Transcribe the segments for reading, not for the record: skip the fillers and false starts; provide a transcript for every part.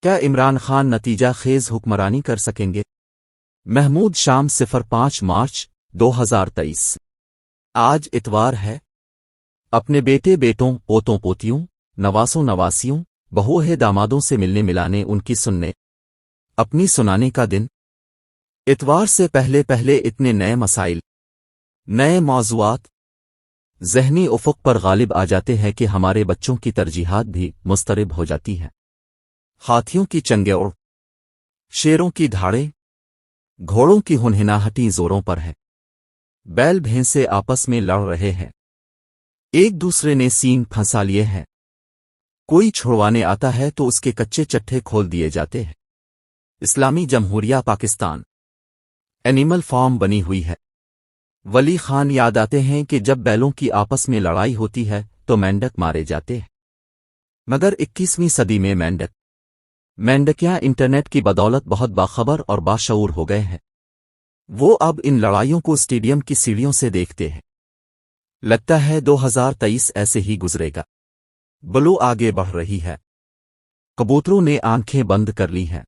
کیا عمران خان نتیجہ خیز حکمرانی کر سکیں گے؟ محمود شام 05 مارچ 2023 آج اتوار ہے۔ اپنے بیٹے بیٹوں پوتوں پوتیوں نواسوں نواسیوں بہوئے دامادوں سے ملنے ملانے ان کی سننے اپنی سنانے کا دن۔ اتوار سے پہلے پہلے اتنے نئے مسائل نئے موضوعات ذہنی افق پر غالب آ جاتے ہیں کہ ہمارے بچوں کی ترجیحات بھی مضطرب ہو جاتی ہیں۔ ہاتھیوں کی چنگیڑ، شیروں کی دھاڑیں، گھوڑوں کی ہنہناہٹی زوروں پر ہے۔ بیل بھینسے آپس میں لڑ رہے ہیں، ایک دوسرے نے سینگ پھنسا لیے ہیں۔ کوئی چھڑوانے آتا ہے تو اس کے کچے چٹھے کھول دیے جاتے ہیں۔ اسلامی جمہوریہ پاکستان اینیمل فارم بنی ہوئی ہے۔ ولی خان یاد آتے ہیں کہ جب بیلوں کی آپس میں لڑائی ہوتی ہے تو مینڈک مارے جاتے ہیں، مگر 21ویں صدی میں مینڈکیاں انٹرنیٹ کی بدولت بہت باخبر اور باشعور ہو گئے ہیں۔ وہ اب ان لڑائیوں کو اسٹیڈیم کی سیڑھیوں سے دیکھتے ہیں۔ لگتا ہے 2023 ایسے ہی گزرے گا۔ بلو آگے بڑھ رہی ہے، کبوتروں نے آنکھیں بند کر لی ہیں۔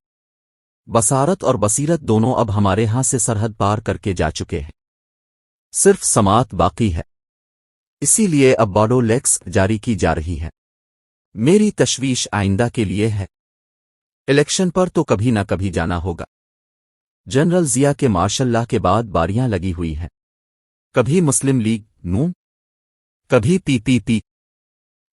بصارت اور بصیرت دونوں اب ہمارے ہاں سے سرحد پار کر کے جا چکے ہیں، صرف سماعت باقی ہے۔ اسی لیے اب باڈو لیکس جاری کی جا رہی ہے۔ میری تشویش آئندہ کے لیے ہے۔ الیکشن پر تو کبھی نہ کبھی جانا ہوگا۔ جنرل ضیاء کے مارشل لا کے بعد باریاں لگی ہوئی ہیں، کبھی مسلم لیگ نون، کبھی پی۔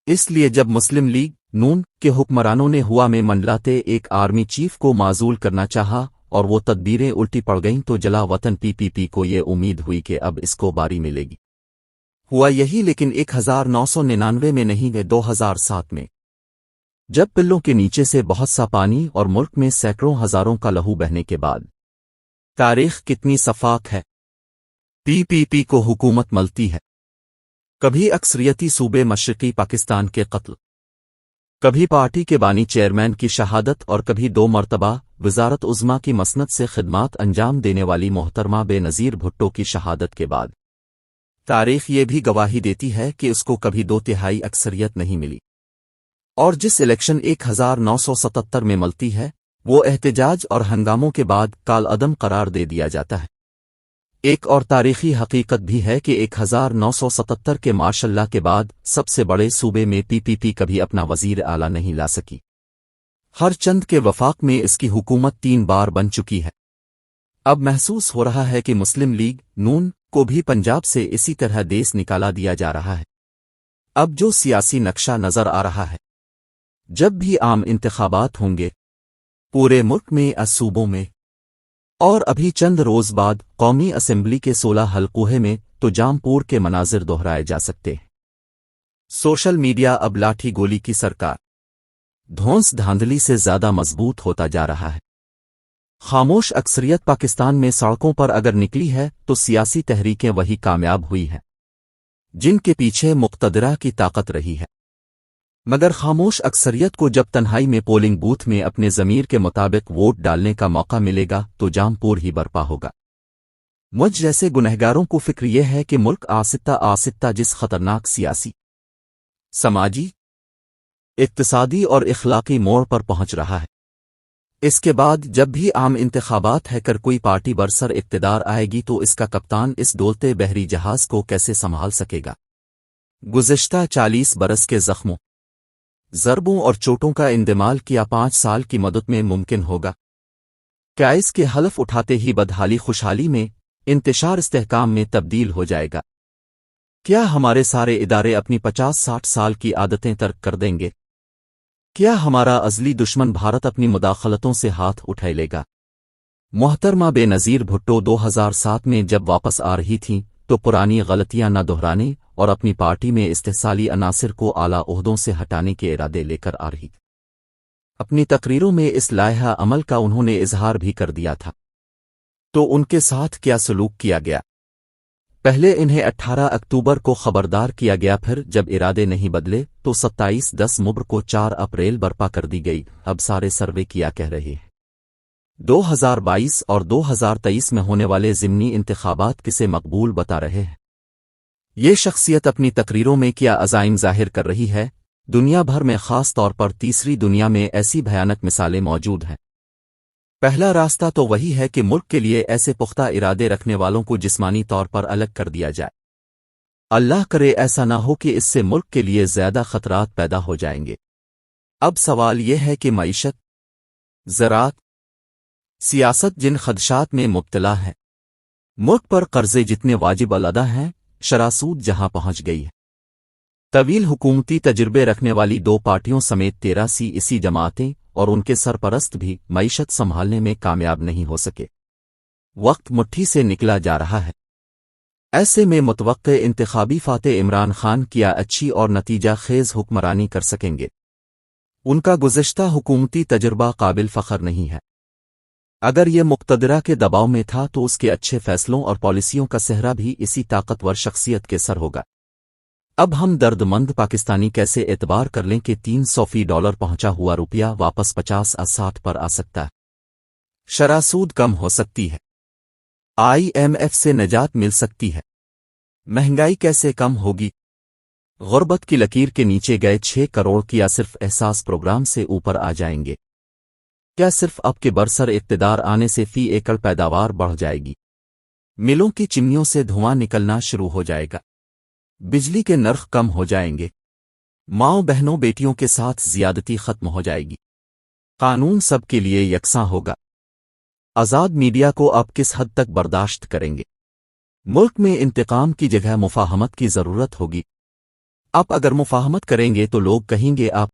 اس لیے جب مسلم لیگ نون کے حکمرانوں نے ہوا میں منڈلاتے ایک آرمی چیف کو معزول کرنا چاہا اور وہ تدبیریں الٹی پڑ گئیں تو جلا وطن پی کو یہ امید ہوئی کہ اب اس کو باری ملے گی۔ ہوا یہی، لیکن 1999 میں نہیں گئے 2007 میں، جب پلوں کے نیچے سے بہت سا پانی اور ملک میں سینکڑوں ہزاروں کا لہو بہنے کے بعد۔ تاریخ کتنی شفاف ہے۔ پی کو حکومت ملتی ہے، کبھی اکثریتی صوبے مشرقی پاکستان کے قتل، کبھی پارٹی کے بانی چیئرمین کی شہادت اور کبھی 2 مرتبہ وزارت عظمیٰ کی مسند سے خدمات انجام دینے والی محترمہ بے نظیر بھٹو کی شہادت کے بعد۔ تاریخ یہ بھی گواہی دیتی ہے کہ اس کو کبھی 2/3 اکثریت نہیں ملی، اور جس الیکشن 1977 میں ملتی ہے وہ احتجاج اور ہنگاموں کے بعد کالعدم قرار دے دیا جاتا ہے۔ ایک اور تاریخی حقیقت بھی ہے کہ 1977 کے مارشل لا کے بعد سب سے بڑے صوبے میں پی کبھی اپنا وزیر اعلیٰ نہیں لا سکی۔ ہر چند کے وفاق میں اس کی حکومت 3 بار بن چکی ہے۔ اب محسوس ہو رہا ہے کہ مسلم لیگ نون کو بھی پنجاب سے اسی طرح دیس نکالا دیا جا رہا ہے۔ اب جو سیاسی نقشہ نظر آ رہا ہے، جب بھی عام انتخابات ہوں گے پورے ملک میں صوبوں میں، اور ابھی چند روز بعد قومی اسمبلی کے 16 حلقوہے میں، تو جامپور کے مناظر دہرائے جا سکتے ہیں۔ سوشل میڈیا اب لاٹھی گولی کی سرکار دھونس دھاندلی سے زیادہ مضبوط ہوتا جا رہا ہے۔ خاموش اکثریت پاکستان میں سڑکوں پر اگر نکلی ہے تو سیاسی تحریکیں وہی کامیاب ہوئی ہیں جن کے پیچھے مقتدرہ کی طاقت رہی ہے، مگر خاموش اکثریت کو جب تنہائی میں پولنگ بوتھ میں اپنے ضمیر کے مطابق ووٹ ڈالنے کا موقع ملے گا تو جامپور ہی برپا ہوگا۔ مجھ جیسے گنہگاروں کو فکر یہ ہے کہ ملک آہستہ جس خطرناک سیاسی، سماجی، اقتصادی اور اخلاقی موڑ پر پہنچ رہا ہے، اس کے بعد جب بھی عام انتخابات ہے کر کوئی پارٹی برسر اقتدار آئے گی تو اس کا کپتان اس ڈولتے بحری جہاز کو کیسے سنبھال سکے گا؟ گزشتہ 40 برس کے زخموں، ضربوں اور چوٹوں کا اندمال کیا 5 سال کی مدت میں ممکن ہوگا؟ کیا اس کے حلف اٹھاتے ہی بدحالی خوشحالی میں، انتشار استحکام میں تبدیل ہو جائے گا؟ کیا ہمارے سارے ادارے اپنی 50-60 سال کی عادتیں ترک کر دیں گے؟ کیا ہمارا ازلی دشمن بھارت اپنی مداخلتوں سے ہاتھ اٹھا لے گا؟ محترمہ بے نظیر بھٹو 2007 میں جب واپس آ رہی تھیں تو پرانی غلطیاں نہ دہرانے اور اپنی پارٹی میں استحصالی عناصر کو اعلیٰ عہدوں سے ہٹانے کے ارادے لے کر آ رہی تھی۔ اپنی تقریروں میں اس لائحہ عمل کا انہوں نے اظہار بھی کر دیا تھا، تو ان کے ساتھ کیا سلوک کیا گیا؟ پہلے انہیں 18 اکتوبر کو خبردار کیا گیا، پھر جب ارادے نہیں بدلے تو 27 مبر کو 4 اپریل برپا کر دی گئی۔ اب سارے سروے کیا کہہ رہے ہیں؟ 2022 اور 2023 میں ہونے والے ضمنی انتخابات کسے مقبول بتا رہے ہیں؟ یہ شخصیت اپنی تقریروں میں کیا عزائم ظاہر کر رہی ہے؟ دنیا بھر میں خاص طور پر تیسری دنیا میں ایسی بھیانک مثالیں موجود ہیں۔ پہلا راستہ تو وہی ہے کہ ملک کے لیے ایسے پختہ ارادے رکھنے والوں کو جسمانی طور پر الگ کر دیا جائے۔ اللہ کرے ایسا نہ ہو کہ اس سے ملک کے لیے زیادہ خطرات پیدا ہو جائیں گے۔ اب سوال یہ ہے کہ معیشت، زراعت، سیاست جن خدشات میں مبتلا ہے، ملک پر قرضے جتنے واجب الادا ہیں، شرح سود جہاں پہنچ گئی ہے، طویل حکومتی تجربے رکھنے والی 2 پارٹیوں سمیت 13 سیاسی جماعتیں اور ان کے سرپرست بھی معیشت سنبھالنے میں کامیاب نہیں ہو سکے۔ وقت مٹھی سے نکلا جا رہا ہے۔ ایسے میں متوقع انتخابی فاتح عمران خان کیا اچھی اور نتیجہ خیز حکمرانی کر سکیں گے؟ ان کا گزشتہ حکومتی تجربہ قابل فخر نہیں ہے۔ اگر یہ مقتدرہ کے دباؤ میں تھا تو اس کے اچھے فیصلوں اور پالیسیوں کا سہرا بھی اسی طاقتور شخصیت کے سر ہوگا۔ اب ہم درد مند پاکستانی کیسے اعتبار کر لیں کہ $300 پہنچا ہوا روپیہ واپس 50-60 پر آ سکتا ہے؟ شرح سود کم ہو سکتی ہے، IMF سے نجات مل سکتی ہے، مہنگائی کیسے کم ہوگی؟ غربت کی لکیر کے نیچے گئے 6 کروڑ کیا صرف احساس پروگرام سے اوپر آ جائیں گے؟ کیا صرف اب کے برسر اقتدار آنے سے فی ایکڑ پیداوار بڑھ جائے گی؟ ملوں کی چمنیوں سے دھواں نکلنا شروع ہو جائے گا، بجلی کے نرخ کم ہو جائیں گے، ماؤں بہنوں بیٹیوں کے ساتھ زیادتی ختم ہو جائے گی، قانون سب کے لیے یکساں ہوگا۔ آزاد میڈیا کو اب کس حد تک برداشت کریں گے؟ ملک میں انتقام کی جگہ مفاہمت کی ضرورت ہوگی۔ آپ اگر مفاہمت کریں گے تو لوگ کہیں گے آپ